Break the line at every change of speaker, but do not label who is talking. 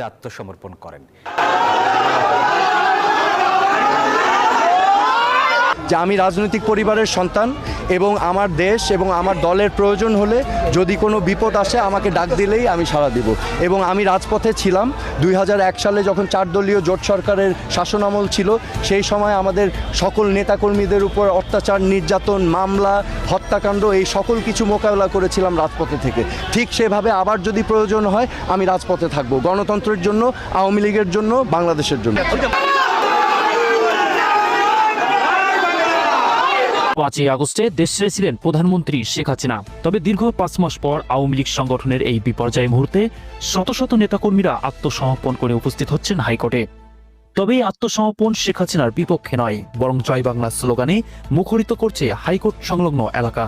আত্মসমর্পণ করেন।
যে আমি রাজনৈতিক পরিবারের সন্তান এবং আমার দেশ এবং আমার দলের প্রয়োজন হলে যদি কোনো বিপদ আসে আমাকে ডাক দিলেই আমি সাড়া দিব। এবং আমি রাজপথে ছিলাম 2001 সালে যখন 4 দলীয় জোট সরকারের শাসনামল ছিল, সেই সময় আমাদের সকল নেতাকর্মীদের উপর অত্যাচার, নির্যাতন, মামলা, হত্যাকাণ্ড এই সকল কিছু মোকাবেলা করেছিলাম রাজপথে থেকে। ঠিক সেভাবে আবার যদি প্রয়োজন হয় আমি রাজপথে থাকব, গণতন্ত্রের জন্য, আওয়ামী লীগের জন্য, বাংলাদেশের জন্য।
5ই আগস্টে দেশ ছেড়েছিলেন প্রধানমন্ত্রী শেখ হাসিনা। তবে দীর্ঘ 5 মাস পর আওয়ামী লীগ সংগঠনের এই বিপর্যয় মুহূর্তে শত শত নেতাকর্মীরা আত্মসমর্পণ করে উপস্থিত হচ্ছেন হাইকোর্টে। তবে এই আত্মসমর্পণ শেখ হাসিনার বিপক্ষে নয়, বরং জয় বাংলা স্লোগানে মুখরিত করছে হাইকোর্ট সংলগ্ন এলাকা।